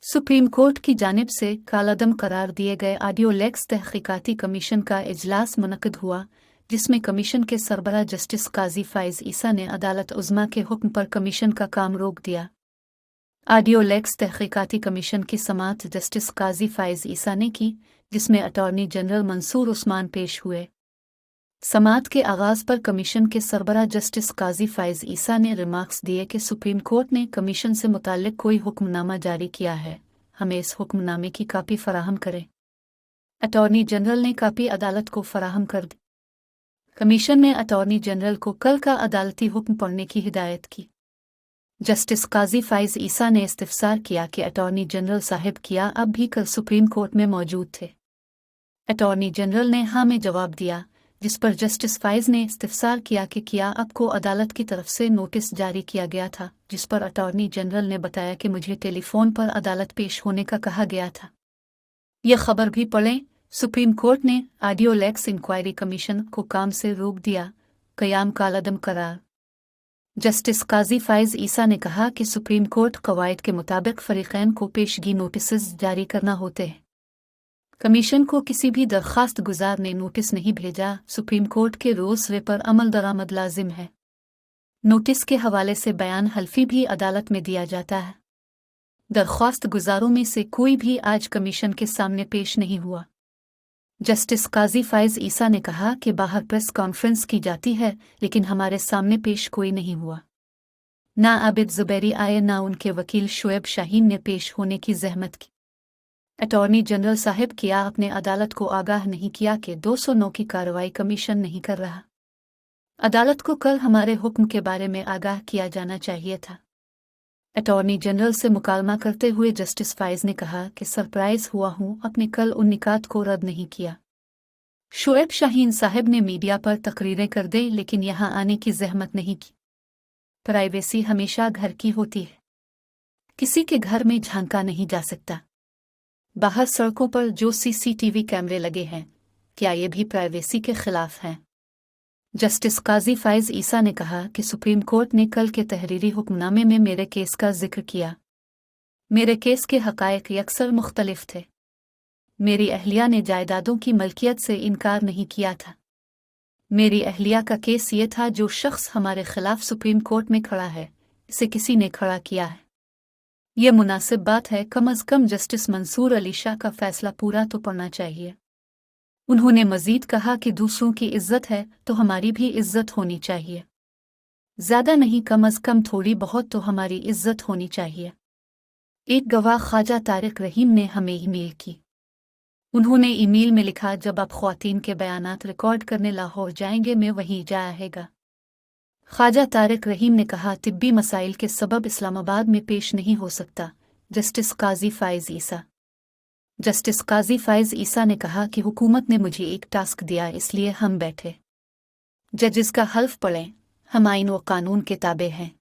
Supreme court की जानिब से कालादम करार दिए गए ऑडियो लेक्स तहकीकाती कमीशन का इजलास मुनक़िद हुआ, जिसमें कमीशन के सरबराह जस्टिस काजी फ़ाइज़ ईसा ने अदालत उज़्मा के हुक्म पर कमीशन का काम रोक दिया। ऑडियो लेक्स तहकीकाती कमीशन की समाअत जस्टिस काजी फ़ाइज़ ईसा ने की, जिसमें अटॉर्नी जनरल मंसूर उस्मान पेश हुए। समाअत के आगाज़ पर कमीशन के सरबराह जस्टिस काजी फ़ाइज़ ईसा ने रिमार्क्स दिए कि सुप्रीम कोर्ट ने कमीशन से मुताल्लिक़ कोई हुक्मनामा जारी किया है, हमें इस हुक्मनामे की कापी फराहम करें। अटॉर्नी जनरल ने कापी अदालत को फराहम कर दी। कमीशन ने अटॉर्नी जनरल को कल का अदालती हुक्म पढ़ने की हिदायत की। जस्टिस काजी फ़ाइज़ ईसा ने इस्तिफ़सार किया कि अटॉर्नी जनरल साहिब क्या अब भी कल सुप्रीम कोर्ट में मौजूद थे। अटॉर्नी जनरल ने हाँ में जवाब दिया, जिस पर जस्टिस फ़ाइज़ ने इस्तिफ़सार किया कि क्या अब को अदालत की तरफ से नोटिस जारी किया गया था, जिस पर अटॉर्नी जनरल ने बताया कि मुझे टेलीफोन पर अदालत पेश होने का कहा गया था। यह खबर भी पढ़ें। सुप्रीम कोर्ट ने ऑडियो लेक्स इंक्वायरी कमीशन को काम से रोक दिया, क़याम कालादम करार। जस्टिस काजी फ़ाइज़ ईसा ने कहा कि सुप्रीम कोर्ट कवायद के मुताबिक फ़रीक़ैन को पेशगी नोटिस जारी करना होते हैं। कमीशन को किसी भी दरख्वास्त गुजार ने नोटिस नहीं भेजा। सुप्रीम कोर्ट के रोज़ पर अमल दरामद लाजिम है। नोटिस के हवाले से बयान हल्फी भी अदालत में दिया जाता है। दरख्वास्त गुजारों में से कोई भी आज कमीशन के सामने पेश नहीं हुआ। जस्टिस काजी फ़ाइज़ ईसा ने कहा कि बाहर प्रेस कॉन्फ्रेंस की जाती है, लेकिन हमारे सामने पेश कोई नहीं हुआ। ना आबिद ज़ुबैरी आए, ना उनके वकील शुएब शाहीन ने पेश होने की जहमत की। अटॉर्नी जनरल साहिब क्या आपने अदालत को आगाह नहीं किया कि 209 की कार्रवाई कमीशन नहीं कर रहा? अदालत को कल हमारे हुक्म के बारे में आगाह किया जाना चाहिए था। अटॉर्नी जनरल से मुकालमा करते हुए जस्टिस फ़ाइज़ ने कहा कि सरप्राइज़ हुआ हूँ, अपने कल उन निकात को रद्द नहीं किया। शुएब शाहीन साहिब ने मीडिया पर तकरीरें कर दें, लेकिन यहाँ आने की जहमत नहीं की। प्राइवेसी हमेशा घर की होती है, किसी के घर में झांका नहीं जा सकता। बाहर सड़कों पर जो सीसीटीवी कैमरे लगे हैं, क्या ये भी प्राइवेसी के खिलाफ हैं? जस्टिस काजी फ़ाइज़ ईसा ने कहा कि सुप्रीम कोर्ट ने कल के तहरीरी हुक्मनामे में मेरे केस का जिक्र किया। मेरे केस के हक़ाइक़ यकसर मुख्तलिफ थे। मेरी अहलिया ने जायदादों की मलकियत से इनकार नहीं किया था। मेरी अहलिया का केस ये था, जो शख्स हमारे खिलाफ सुप्रीम कोर्ट में खड़ा है, इसे किसी ने खड़ा किया है। ये मुनासिब बात है, कम अज़ कम जस्टिस मंसूर अली शाह का फ़ैसला पूरा तो पढ़ना चाहिए। उन्होंने मज़ीद कहा कि दूसरों की इज़्ज़त है तो हमारी भी इज़्ज़त होनी चाहिए। ज़्यादा नहीं, कम अज़ कम थोड़ी बहुत तो हमारी इज़्ज़त होनी चाहिए। एक गवाह ख्वाजा तारिक रहीम ने हमें ईमेल की। उन्होंने ईमेल में लिखा, जब आप ख़वातीन के बयानात रिकॉर्ड करने लाहौर जाएंगे, मैं वहीं जा आएगा। ख्वाजा तारिक रहीम ने कहा, तिब्बी मसाइल के सबब इस्लामाबाद में पेश नहीं हो सकता। जस्टिस काजी फ़ाइज़ ईसा। जस्टिस काजी फ़ाइज़ ईसा ने कहा कि हुकूमत ने मुझे एक टास्क दिया, इसलिए हम बैठे। जजेस का हल्फ पढ़ें, हम आइन व कानून के ताबे हैं।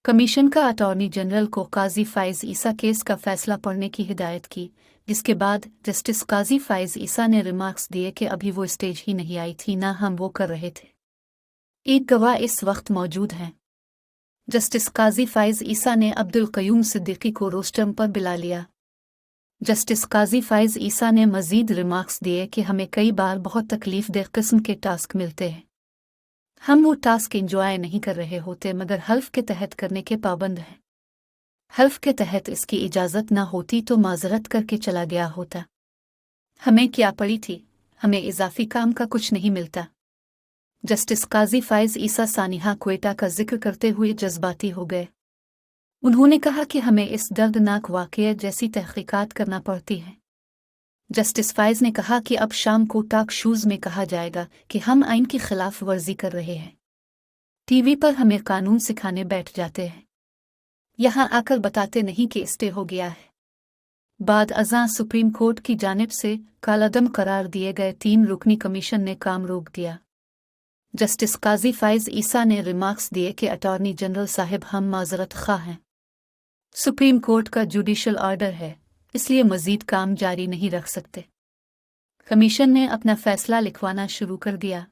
कमीशन का अटॉर्नी जनरल को काजी फ़ाइज़ ईसा केस का फ़ैसला पढ़ने की हिदायत की, जिसके बाद जस्टिस काजी फ़ाइज़ ईसा ने रिमार्क्स दिए कि अभी वो स्टेज ही नहीं आई थी, ना हम वो कर रहे थे। एक गवाह इस वक्त मौजूद हैं। जस्टिस काजी फ़ाइज़ ईसा ने अब्दुल क़य्यूम सिद्दीकी को रोस्टम पर बुला लिया। जस्टिस काजी फ़ाइज़ ईसा ने मज़ीद रिमार्क्स दिए कि हमें कई बार बहुत तकलीफ़देह किस्म के टास्क मिलते हैं। हम वो टास्क इंजॉय नहीं कर रहे होते, मगर हल्फ के तहत करने के पाबंद हैं। हल्फ के तहत इसकी इजाज़त ना होती तो माज़रत करके चला गया होता। हमें क्या पड़ी थी, हमें इजाफ़ी काम का कुछ नहीं मिलता। जस्टिस काजी फ़ाइज़ ईसा सानिहा क्वेटा का जिक्र करते हुए जज्बाती हो गए। उन्होंने कहा कि हमें इस दर्दनाक वाक़या जैसी तहक़ीक़ात करना पड़ती है। जस्टिस फ़ाइज़ ने कहा कि अब शाम को टाक शूज़ में कहा जाएगा कि हम आइन की खिलाफ वर्जी कर रहे हैं। टीवी पर हमें कानून सिखाने बैठ जाते हैं, यहाँ आकर बताते नहीं कि स्टे हो गया है। बाद अज़ां सुप्रीम कोर्ट की जानिब से कालादम करार दिए गए 3 रुकनी कमीशन ने काम रोक दिया। जस्टिस काजी फ़ाइज़ ईसा ने रिमार्क्स दिए कि अटॉर्नी जनरल साहिब, हम माज़रत ख़्वाह हैं। सुप्रीम कोर्ट का जुडिशल ऑर्डर है, इसलिए मज़ीद काम जारी नहीं रख सकते। कमीशन ने अपना फ़ैसला लिखवाना शुरू कर दिया।